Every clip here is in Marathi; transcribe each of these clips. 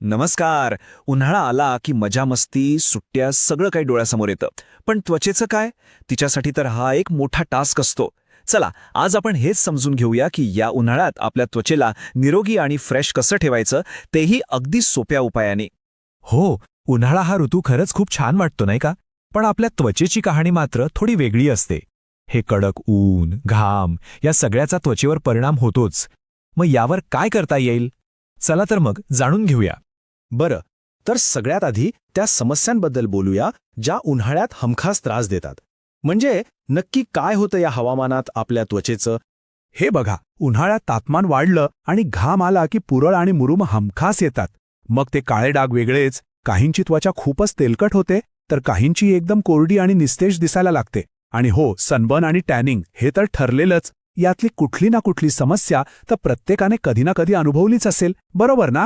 नमस्कार. उन्हाळा आला की मजा मस्ती सुट्ट्या सगळं काही डोळ्यासमोर येतं. पण त्वचेचं काय? तिच्यासाठी तर हा एक मोठा टास्क असतो. चला आज आपण हेच समजून घेऊया की या उन्हाळ्यात आपल्या त्वचेला निरोगी आणि फ्रेश कसं ठेवायचं, तेही अगदी सोप्या उपायाने. हो, उन्हाळा हा ऋतू खरंच खूप छान वाटतो नाही का? पण आपल्या त्वचेची कहाणी मात्र थोडी वेगळी असते. हे कडक ऊन, घाम या सगळ्याचा त्वचेवर परिणाम होतोच. मग यावर काय करता येईल? चला तर मग जाणून घेऊया. बरं, तर सगळ्यात आधी त्या समस्यांबद्दल बोलूया ज्या उन्हाळ्यात हमखास त्रास देतात. म्हणजे नक्की काय होतं या हवामानात आपल्या त्वचेचं? हे बघा, उन्हाळ्यात तापमान वाढलं आणि घाम आला की पुरळ आणि मुरूम हमखास येतात. मग ते काळे डाग वेगळेच, काहींची त्वचा खूपच तेलकट होते, तर काहींची एकदम कोरडी आणि निस्तेज दिसायला लागते. आणि हो, सनबर्न आणि टॅनिंग हे तर ठरलेलंच. यातली कुठली ना कुठली समस्या तर प्रत्येकाने कधी ना कधी अनुभवलीच असेल, बरोबर ना?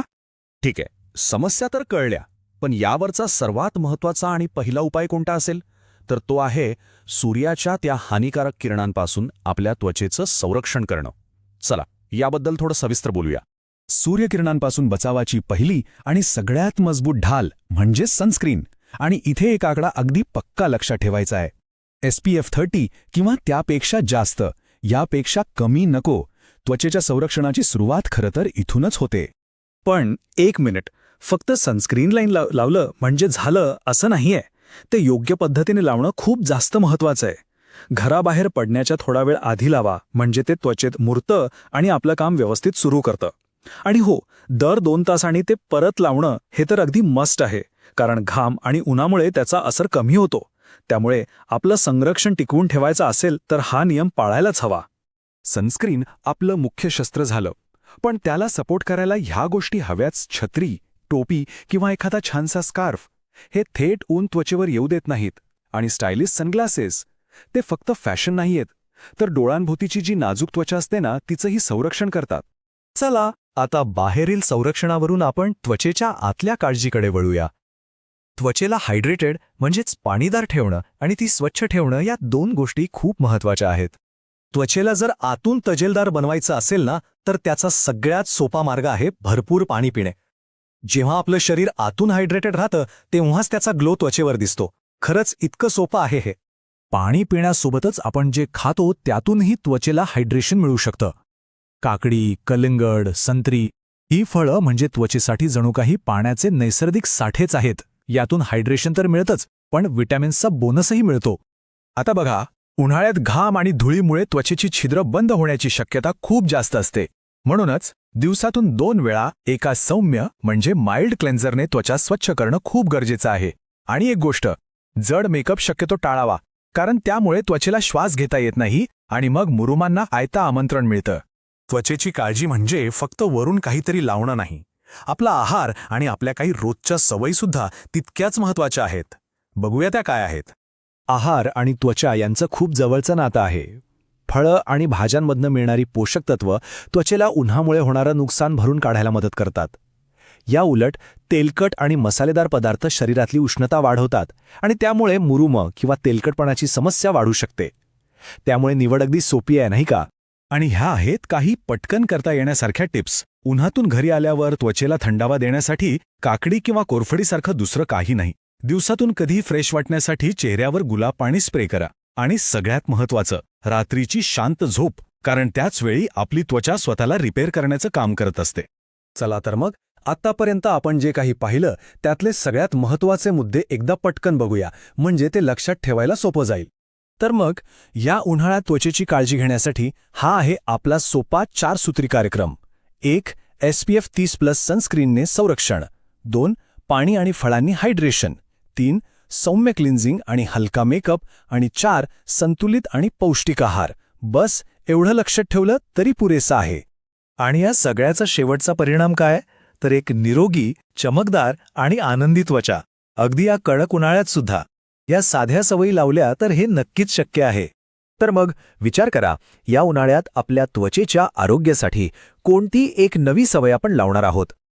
ठीक आहे, समस्या तर कळल्या, पण यावरचा सर्वात महत्त्वाचा आणि पहिला उपाय कोणता असेल? तर तो आहे सूर्याच्या त्या हानिकारक किरणांपासून आपल्या त्वचेचं संरक्षण करणं. चला, याबद्दल थोडं सविस्तर बोलूया. सूर्यकिरणांपासून बचावाची पहिली आणि सगळ्यात मजबूत ढाल म्हणजे सनस्क्रीन. आणि इथे एक आकडा अगदी पक्का लक्षात ठेवायचा आहे. SPF 30 किंवा त्यापेक्षा जास्त, यापेक्षा कमी नको. त्वचेच्या संरक्षणाची सुरुवात खरं तर इथूनच होते. पण एक मिनिट, फक्त सनस्क्रीन लाईन लावलं म्हणजे झालं असं नाहीये. ते योग्य पद्धतीने लावणं खूप जास्त महत्वाचं आहे. घराबाहेर पडण्याच्या थोडा वेळ आधी लावा, म्हणजे ते त्वचेत मुरतं आणि आपलं काम व्यवस्थित सुरू करतं. आणि हो, दर 2 तासांनी ते परत लावणं हे तर अगदी मस्ट आहे, कारण घाम आणि उन्हामुळे त्याचा असर कमी होतो. त्यामुळे आपलं संरक्षण टिकवून ठेवायचं असेल तर हा नियम पाळायलाच हवा. सनस्क्रीन आपलं मुख्य शस्त्र झालं, पण त्याला सपोर्ट करायला ह्या गोष्टी हव्याच. छत्री, टोपी किंवा एखादा छानसा स्कार्फ हे थेट ऊन त्वचेवर येऊ देत नाहीत. आणि स्टायलिश सनग्लासेस ते फक्त फॅशन नाहीयेत, तर डोळ्यांभोवतीची जी नाजूक त्वचा असते ना, तिचंही संरक्षण करतात. चला आता बाहेरील संरक्षणावरून आपण त्वचेच्या आतल्या काळजीकडे वळूया. त्वचेला हायड्रेटेड म्हणजेच पाणीदार ठेवणं आणि ती स्वच्छ ठेवणं या 2 गोष्टी खूप महत्त्वाच्या आहेत. त्वचेला जर आतून तजेलदार बनवायचं असेल ना, तर त्याचा सगळ्यात सोपा मार्ग आहे भरपूर पाणी पिणे. जेव्हा आपलं शरीर आतून हायड्रेटेड राहतं तेव्हाच त्याचा ग्लो त्वचेवर दिसतो. खरंच इतकं सोपं आहे हे. पाणी पिण्यासोबतच आपण जे खातो त्यातूनही त्वचेला हायड्रेशन मिळू शकतं. काकडी, कलिंगड, संत्री ही फळं म्हणजे त्वचेसाठी जणू काही पाण्याचे नैसर्गिक साठेच आहेत. यातून हायड्रेशन तर मिळतंच, पण विटॅमिन्सचा बोनसही मिळतो. आता बघा, उन्हाळ्यात घाम आणि धुळीमुळे त्वचेची छिद्र बंद होण्याची शक्यता खूप जास्त असते. म्हणूनच दिवसातून 2 वेळा एका सौम्य म्हणजे माइल्ड क्लेन्झरने त्वचा स्वच्छ करणं खूप गरजेचं आहे. आणि एक गोष्ट, जड मेकअप शक्यतो टाळावा, कारण त्यामुळे त्वचेला श्वास घेता येत नाही आणि मग मुरुमांना आयता आमंत्रण मिळतं. त्वचेची काळजी म्हणजे फक्त वरून काहीतरी लावणं नाही. आपला आहार आणि आपल्या काही रोजच्या सवयीसुद्धा तितक्याच महत्त्वाच्या आहेत. बघूया त्या काय आहेत. आहार आणि त्वचा यांचं खूप जवळचं नातं आहे. फळं आणि भाज्यांमधनं मिळणारी पोषक तत्व त्वचेला उन्हामुळे होणारं नुकसान भरून काढायला मदत करतात. या उलट तेलकट आणि मसालेदार पदार्थ शरीरातली उष्णता वाढवतात आणि त्यामुळे मुरूम किंवा तेलकटपणाची समस्या वाढू शकते. त्यामुळे निवड अगदी सोपी आहे, नाही का? आणि ह्या आहेत काही पटकन करता येण्यासारख्या टिप्स. उन्हातून घरी आल्यावर त्वचेला थंडावा देण्यासाठी काकडी किंवा कोरफडीसारखं दुसरं काही नाही. दिवसातून कधी फ्रेश वाटण्यासाठी चेहऱ्यावर गुलाब पाणी स्प्रे करा. आणि सगळ्यात महत्त्वाचं, रात्रीची शांत झोप, कारण त्याच वेळी आपली त्वचा स्वतःला रिपेअर करण्याचं काम करत असते. चला तर मग आतापर्यंत आपण जे काही पाहिलं त्यातले सगळ्यात महत्त्वाचे मुद्दे एकदा पटकन बघूया, म्हणजे ते लक्षात ठेवायला सोपं जाईल. तर मग या उन्हाळ्यात त्वचेची काळजी घेण्यासाठी हा आहे आपला सोपा 4 सूत्री कार्यक्रम. 1. SPF 30+ सनस्क्रीनने संरक्षण. 2. पाणी आणि फळांनी हायड्रेशन. 3. सौम्य क्लिन्झिंग आणि हलका मेकअप. आणि 4. संतुलित आणि पौष्टिक आहार. बस एवढं लक्षात ठेवलं तरी पुरेसं आहे. आणि या सगळ्याचा शेवटचा परिणाम काय? तर एक निरोगी, चमकदार आणि आनंदी त्वचा, अगदी या कडक उन्हाळ्यात सुद्धा. या साध्या सवयी लावल्या तर हे नक्कीच शक्य आहे. तर मग विचार करा, या उन्हाळ्यात आपल्या त्वचेच्या आरोग्यासाठी कोणती एक नवी सवय आपण लावणार आहोत.